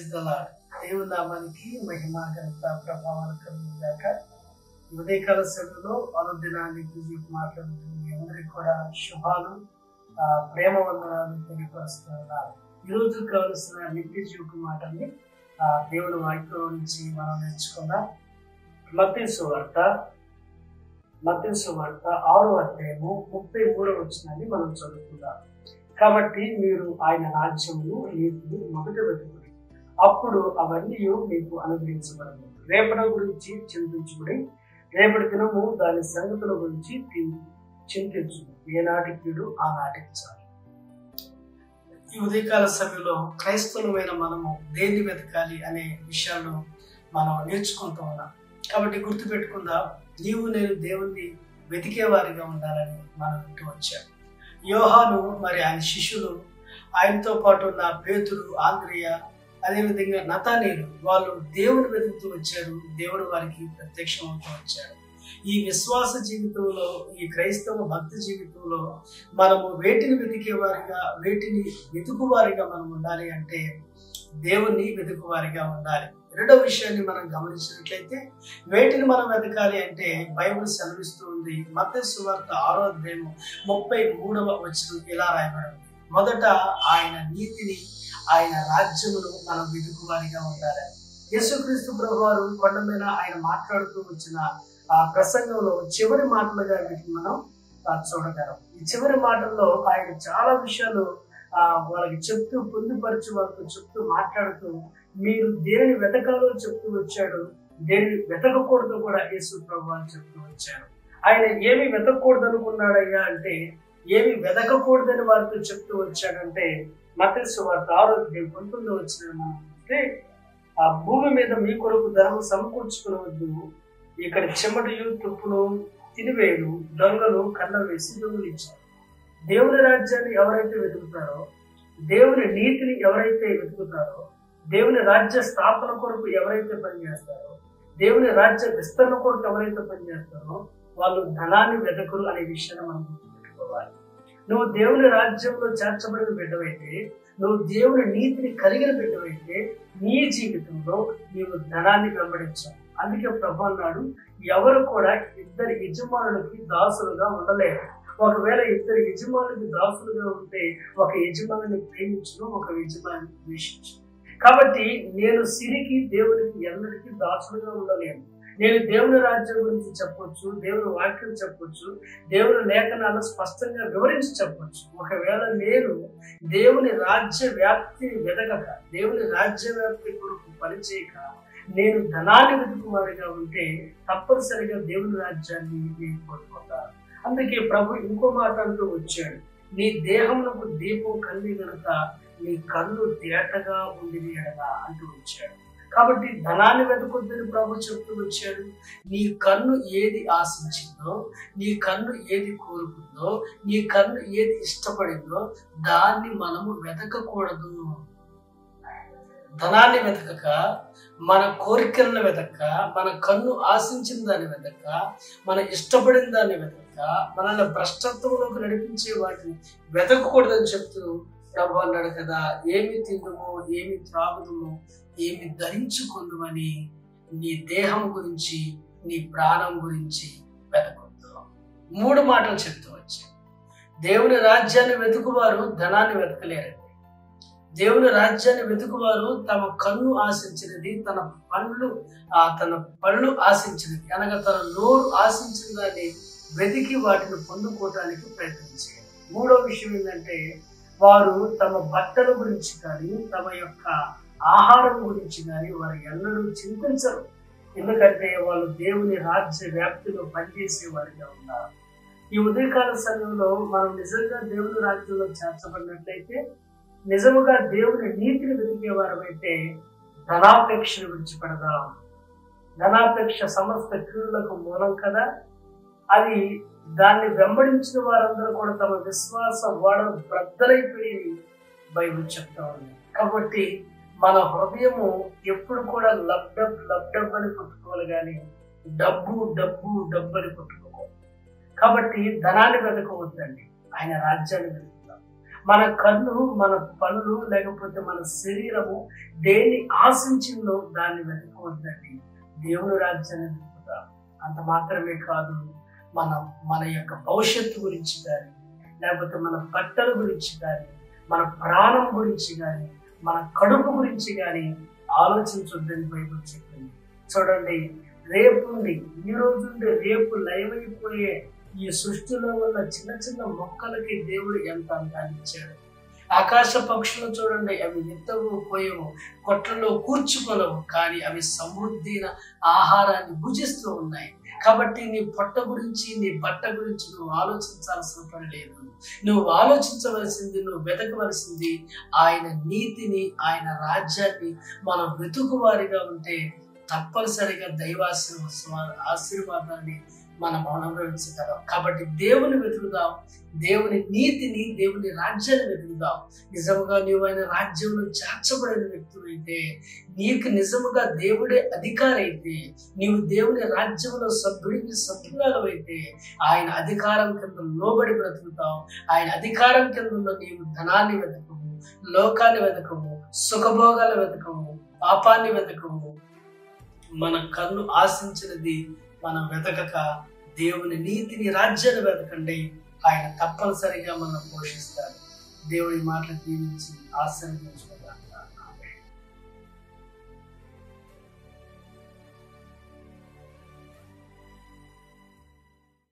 Praise the lord. దేవుని నామానికి మహిమ ఘనత ప్రభావాలు కలుగుగాక. ఉదయకాల సమయంలో అనుదినాన్ని గురించి మాట్లాడుతున్న మీ అందరికీ కూడా శుభాలు, ప్రేమ వందనాలు తెలియపరుస్తున్నారు. ఈరోజు కావలసిన నిత్య జీవిత మాటల్ని దేవుని వాక్యం నుంచి మనం నేర్చుకుందాం. మత్తయి సువార్త 6వ అధ్యాయము 33వ వచనాన్ని మనం చదువుకుందాం. కాబట్టి మీరు ఆయన రాజ్యమును నీతిని మొదట వెతుకుడి, అప్పుడు అవన్నీ మీకు అనుగ్రహించబడదు. రేపటి గురించి చింతించుకుని రేపటి దినము దాని సంగతుల గురించి చింతించు. ఏనాటి కీడు ఆనాటికి చాలు. ఈ ఉదయకాల సమయంలో క్రైస్తవులమైన మనము దేన్ని వెతకాలి అనే విషయాలను మనం నేర్చుకుంటూ ఉన్నాం. కాబట్టి గుర్తుపెట్టుకుందాం, నీవు నేను దేవుణ్ణి వెతికే వారిగా ఉండాలని మనం వింటూ వచ్చాం. యోహాను మరి ఆయన శిష్యులు, ఆయనతో పాటు ఉన్న పేతురు, ఆంద్రియ, అదేవిధంగా నతానీయులు, వాళ్ళు దేవుని వెతుకుతూ వచ్చారు. దేవుడు వారికి ప్రత్యక్షమవుతూ వచ్చాడు. ఈ విశ్వాస జీవితంలో, ఈ క్రైస్తవ భక్తి జీవితంలో మనము వేటిని వెతికేవారిగా, వేటిని వెతుకువారిగా మనం ఉండాలి అంటే దేవుణ్ణి వెతుకువారిగా ఉండాలి. రెండవ విషయాన్ని మనం గమనించినట్లయితే వేటిని మనం వెతకాలి అంటే బైబిల్ సెలవిస్తూ ఉంది. మత్తయి సువార్త 6వ అధ్యాయము 33వ వచనం ఇలా రాయబడింది. మొదట ఆయన నీతిని, ఆయన రాజ్యమును మనం వెతుకువారిగా ఉండాలి. యేసుక్రీస్తు ప్రభువారు కొండ మీద ఆయన మాట్లాడుతూ వచ్చిన ఆ ప్రసంగంలో చివరి మాటలుగా వీటిని మనం చూడగలం. ఈ చివరి మాటల్లో ఆయన చాలా విషయాలు వాళ్ళకి చెప్తూ, పొందుపరిచి వాళ్ళతో చెప్తూ, మాట్లాడుతూ మీరు దేనిని వెతకాలో చెప్తూ వచ్చాడు. దేనిని వెతకకూడదు కూడా యేసు ప్రభువారు చెప్తూ వచ్చాడు. ఆయన ఏమి వెతకూడదు అనుకున్నాడయ్యా అంటే, ఏమి వెతకకూడదని వారితో చెప్తూ వచ్చాడంటే మత్తయి సువార్త 6వ అధ్యాయం 19వ వచనం అంటే, ఆ భూమి మీద మీ కొరకు ధనము సమకూర్చుకునవద్దు, ఇక్కడ చెమటయు తుప్పును తినివేయడు, దొంగలు కన్న వేసి దొంగిలించారు. దేవుని రాజ్యాన్ని ఎవరైతే వెతుకుతారో, దేవుని నీతిని ఎవరైతే వెతుకుతారో, దేవుని రాజ్య స్థాపన కొరకు ఎవరైతే పనిచేస్తారో, దేవుని రాజ్య విస్తరణ కొరకు ఎవరైతే పనిచేస్తారో వాళ్ళు ధనాన్ని వెతకరు అనే విషయాన్ని మనం గుర్తుపెట్టుకోవాలి. నువ్వు దేవుని రాజ్యంలో చేర్చబడిన బిడ్డవైతే, నువ్వు దేవుని నీతిని కలిగిన బిడ్డవైతే నీ జీవితంలో నీవు ధనాన్ని వెంబడించావు. అందుకే ప్రభు అన్నాడు, ఎవరు కూడా ఇద్దరు యజమానులకి దాసులుగా ఉండలేరు. ఒకవేళ ఇద్దరు యజమానులకి దాసులుగా ఉంటే ఒక యజమానిని ప్రేమించను, ఒక యజమానిని ద్వేషించను. కాబట్టి నేను సిరికి దేవునికి ఎన్నటికీ దాసులుగా ఉండలేను. నేను దేవుని రాజ్యం గురించి చెప్పొచ్చు, దేవుని వాక్యం చెప్పొచ్చు, దేవుని లేఖనాలు స్పష్టంగా వివరించి చెప్పొచ్చు. ఒకవేళ నేను దేవుని రాజ్య వ్యాప్తిని వెతకక, దేవుని రాజ్య వ్యాప్తి కొరకు పనిచేయక నేను ధనాన్ని వెతుకువారిగా ఉంటే తప్పనిసరిగా దేవుని రాజ్యాన్ని నేను కోల్పోతాను. అందుకే ప్రభు ఇంకో మాట అంటూ వచ్చాడు, నీ దేహమునకు దీపం కలిగి గనుక నీ కన్ను తేటగా ఉండిని ఎడగా అంటూ వచ్చాడు. కాబట్టి ధనాన్ని వెతకొద్దని ప్రభు చెప్తూ వచ్చాడు. నీ కన్ను ఏది ఆశించిందో, నీ కన్ను ఏది కోరుకుందో, నీ కన్ను ఏది ఇష్టపడిందో దాన్ని మనము వెతకకూడదు. ధనాన్ని వెతకక, మన కోరికలను వెతక, మన కన్ను ఆశించిన దాన్ని వెతక, మన ఇష్టపడిన దాన్ని వెతక, మనల్ని భ్రష్టత్వంలోకి నడిపించే వాటిని వెతకకూడదని చెప్తూ ప్రభు అన్నాడు కదా, ఏమి తిందుమో, ఏమి త్రాగుదుమో, ఏమి ధరించుకుందుమని నీ దేహం గురించి, నీ ప్రాణం గురించి వెతకొద్దు. 3 మాటలు చెప్తూ వచ్చాయి. దేవుని రాజ్యాన్ని వెతుకువారు ధనాన్ని వెతకలేరండి. దేవుని రాజ్యాన్ని వెతుకువారు తమ కన్ను ఆశించినది, తన పళ్ళు ఆశించినది, అనగా తన నోరు ఆశించిన దాన్ని వెతికి వాటిని పొందుకోవటానికి ప్రయత్నించారు. 3వ విషయం ఏంటంటే, వారు తమ బట్టల గురించి కానీ, తమ యొక్క ఆహారం గురించి కానీ వారు ఎన్నడూ చింతించరు. ఎందుకంటే వాళ్ళు దేవుని రాజ్య వ్యాప్తిలో పనిచేసే వారిగా ఉన్నారు. ఈ ఉదయకాల సమయంలో మనం నిజంగా దేవుని రాజ్యంలో చేర్చబడినట్లయితే, నిజముగా దేవుని నీతిని వెతికేవారమైతే ధనాపేక్షను విడిచిపెడదాం. ధనాపేక్ష సమస్త కీడులకు మూలం కదా. అది దాన్ని వెంబడించిన వారందరూ కూడా తమ విశ్వాస వాడలు బ్రద్దలైపోయి బైబిల్ చెప్తా ఉంది. కాబట్టి మన హృదయము ఎప్పుడు కూడా లబ్డబ్ అని కొట్టుకోవాలి, కానీ డబ్బు అని కొట్టుకోవాలి. కాబట్టి ధనాన్ని వెతకవద్దండి, ఆయన రాజ్యాన్ని వెతుకుతాం. మన కన్ను, మన పనులు, లేకపోతే మన శరీరము దేన్ని ఆశించిందో దాన్ని వెతకవద్దండి. దేవుని రాజ్యాన్ని వెతుకుతాం. అంత మాత్రమే కాదు, మన యొక్క భవిష్యత్తు గురించి కానీ, లేకపోతే మన బట్టల గురించి కానీ, మన ప్రాణం గురించి కానీ, మన కడుపు గురించి కానీ ఆలోచించొద్దని బైబిల్ చెప్పింది. చూడండి, రేపుండి ఈ రోజుండి రేపు లయమైపోయే ఈ సృష్టిలో ఉన్న చిన్న చిన్న మొక్కలకి దేవుడు ఎంత అందాన్ని ఇచ్చాడు. ఆకాశ పక్షులు చూడండి, అవి విత్తవు, పోయవు, కొట్లలో కూర్చుకొనవు, కానీ అవి సమృద్ధిన ఆహారాన్ని భుజిస్తూ ఉన్నాయి. కాబట్టి నీ పొట్ట గురించి, నీ బట్ట గురించి నువ్వు ఆలోచించాల్సిన పని లేదు. నువ్వు ఆలోచించవలసింది, నువ్వు వెతకవలసింది ఆయన నీతిని, ఆయన రాజ్యాన్ని. మనం వెతుకువారిగా ఉంటే తప్పనిసరిగా ఆశీర్వాదాన్ని మనం అనుభవించగలం. కాబట్టి దేవుని వెతుకుదాం, దేవుని నీతిని, దేవుని రాజ్యాన్ని వెతుకుదాం. నిజముగా నీవు ఆయన రాజ్యంలో చేర్చబడిన వ్యక్తులు అయితే, నీకు నిజముగా దేవుడే అధికారి అయితే, నీవు దేవుని రాజ్యంలో సభ్యురాలవైతే, ఆయన అధికారం కింద లోబడి బ్రతుకుతావు. ఆయన అధికారం కింద ఉన్న నీవు ధనాన్ని వెతకము, లోకాన్ని వెతకము, సుఖభోగాలు వెతకము, పాపాన్ని వెతకము. మన కన్ను ఆశించినది మనం వెతకక దేవుని నీతిని, రాజ్యాన్ని వెతకండి. ఆయన తప్పనిసరిగా మనం పోషిస్తాడు. దేవుని మాటలు దీవించి ఆశీర్వదించుకుంటాడు.